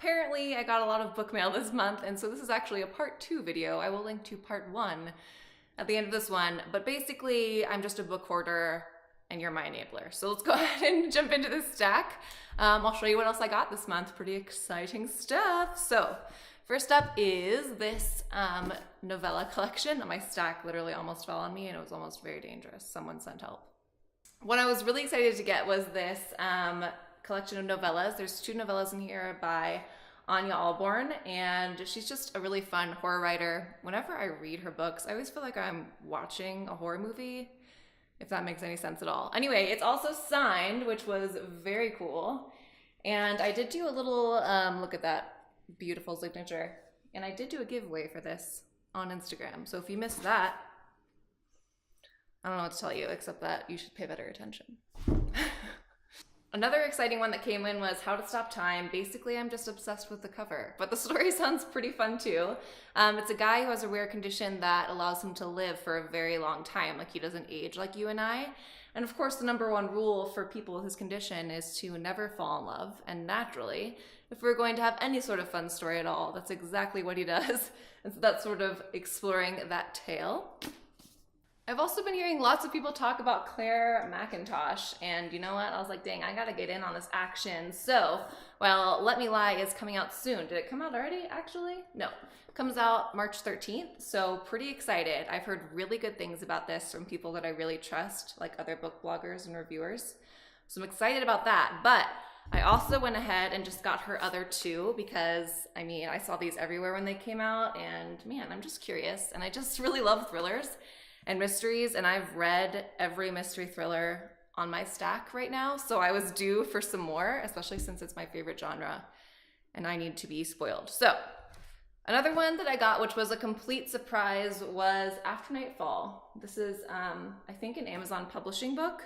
apparently I got a lot of book mail this month, and so this is actually a part 2 video. I will link to part 1 at the end of this one, but basically I'm just a book hoarder and you're my enabler. So let's go ahead and jump into this stack. I'll show you what else I got this month. Pretty exciting stuff. So first up is this novella collection. My stack literally almost fell on me and it was almost very dangerous. Someone sent help. What I was really excited to get was this collection of novellas. There's 2 novellas in here by Anya Alborn, and she's just a really fun horror writer. Whenever I read her books, I always feel like I'm watching a horror movie, if that makes any sense at all. Anyway, it's also signed, which was very cool. And I did do a little, look at that beautiful signature. And I did do a giveaway for this on Instagram. So if you missed that, I don't know what to tell you, except that you should pay better attention. Another exciting one that came in was How to Stop Time. Basically, I'm just obsessed with the cover, but the story sounds pretty fun too. It's a guy who has a rare condition that allows him to live for a very long time, like he doesn't age like you and I. And of course, the #1 rule for people with his condition is to never fall in love. And naturally, if we're going to have any sort of fun story at all, that's exactly what he does. And so that's sort of exploring that tale. I've also been hearing lots of people talk about Claire Mackintosh, and you know what? I was like, dang, I gotta get in on this action. So, well, Let Me Lie is coming out soon. Did it come out already, actually? No. It comes out March 13th, so pretty excited. I've heard really good things about this from people that I really trust, like other book bloggers and reviewers. So I'm excited about that, but I also went ahead and just got her other 2 because, I mean, I saw these everywhere when they came out, and man, I'm just curious, and I just really love thrillers and mysteries, and I've read every mystery thriller on my stack right now, so I was due for some more, especially since it's my favorite genre, and I need to be spoiled. So, another one that I got, which was a complete surprise, was After Nightfall. This is, I think, an Amazon publishing book.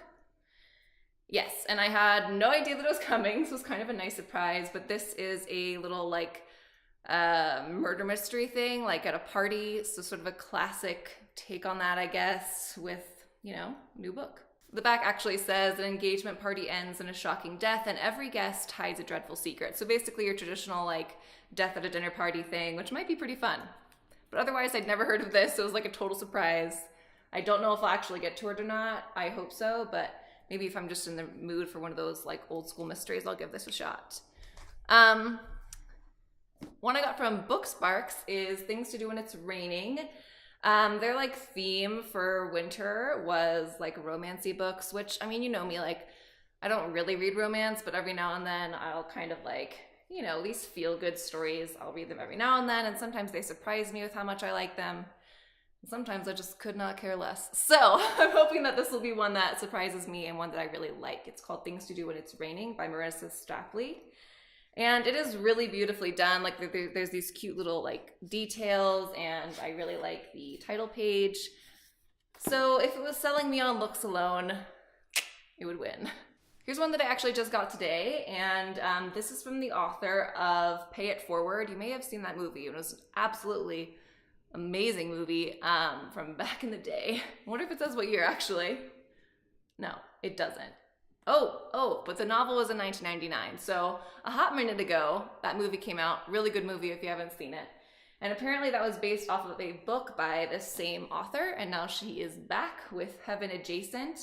Yes, and I had no idea that it was coming, so it was kind of a nice surprise, but this is a little, like, murder mystery thing, like at a party, so sort of a classic take on that, I guess, with, you know, new book. The back actually says an engagement party ends in a shocking death and every guest hides a dreadful secret. So basically your traditional like death at a dinner party thing, which might be pretty fun. But otherwise I'd never heard of this, so it was like a total surprise. I don't know if I'll actually get to it or not. I hope so, but maybe if I'm just in the mood for one of those like old school mysteries, I'll give this a shot. One I got from Booksparks is Things to Do When It's Raining. Their like theme for winter was like romancy books, which, I mean, you know me, like I don't really read romance, but every now and then I'll kind of like, you know, these feel good stories. I'll read them every now and then, and sometimes they surprise me with how much I like them. And sometimes I just could not care less. So I'm hoping that this will be one that surprises me and one that I really like. It's called Things to Do When It's Raining by Marissa Stapley. And it is really beautifully done. Like there's these cute little like details, and I really like the title page. So if it was selling me on looks alone, it would win. Here's one that I actually just got today, and this is from the author of Pay It Forward. You may have seen that movie. It was an absolutely amazing movie from back in the day. I wonder if it says what year actually. No, it doesn't. But the novel was in 1999, so a hot minute ago, that movie came out. Really good movie if you haven't seen it. And apparently that was based off of a book by this same author, and now she is back with Heaven Adjacent.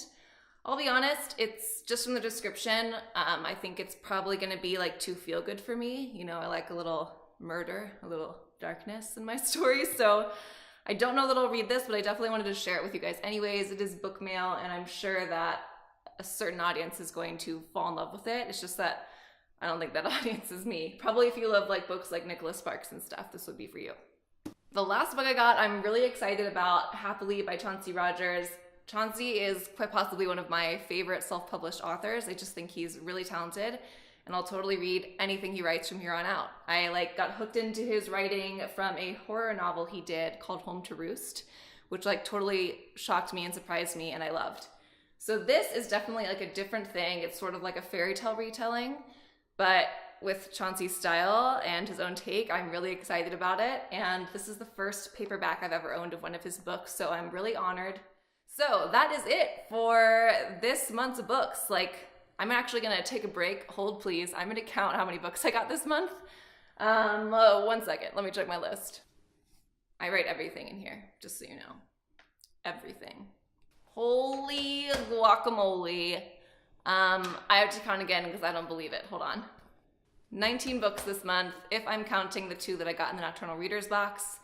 I'll be honest, it's just from the description, I think it's probably gonna be like too feel good for me. You know, I like a little murder, a little darkness in my stories, so I don't know that I'll read this, but I definitely wanted to share it with you guys anyways. It is book mail, and I'm sure that a certain audience is going to fall in love with it. It's just that I don't think that audience is me. Probably if you love like books like Nicholas Sparks and stuff, this would be for you. The last book I got, I'm really excited about, Happily by Chauncey Rogers. Chauncey is quite possibly one of my favorite self-published authors. I just think he's really talented, and I'll totally read anything he writes from here on out. I like got hooked into his writing from a horror novel he did called Home to Roost, which like totally shocked me and surprised me, and I loved. So this is definitely like a different thing. It's sort of like a fairy tale retelling, but with Chauncey's style and his own take. I'm really excited about it. And this is the first paperback I've ever owned of one of his books, so I'm really honored. So that is it for this month's books. Like, I'm actually gonna take a break. Hold please. I'm gonna count how many books I got this month. One second, let me check my list. I write everything in here, just so you know. Everything. Holy guacamole. I have to count again because I don't believe it. Hold on. 19 books this month, if I'm counting the 2 that I got in the Nocturnal Readers box.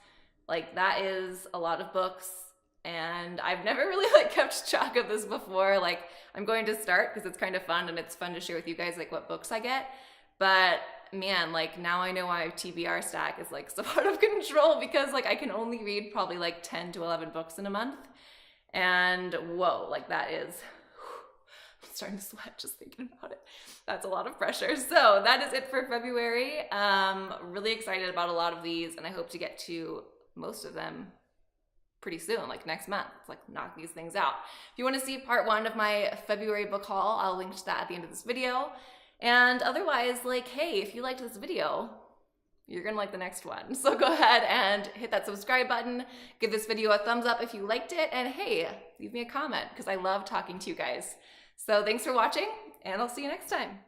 Like, that is a lot of books, and I've never really like kept track of this before. Like, I'm going to start because it's kind of fun, and it's fun to share with you guys like what books I get. But man, like, now I know why TBR stack is like so out of control, because like I can only read probably like 10 to 11 books in a month. And whoa, like that is, I'm starting to sweat just thinking about it. That's a lot of pressure. So that is it for February. Really excited about a lot of these, and I hope to get to most of them pretty soon, like next month. Let's like knock these things out. If you want to see part 1 of my February book haul, I'll link to that at the end of this video. And otherwise, like, hey, if you liked this video, you're gonna like the next one. So go ahead and hit that subscribe button, give this video a thumbs up if you liked it, and hey, leave me a comment because I love talking to you guys. So thanks for watching, and I'll see you next time.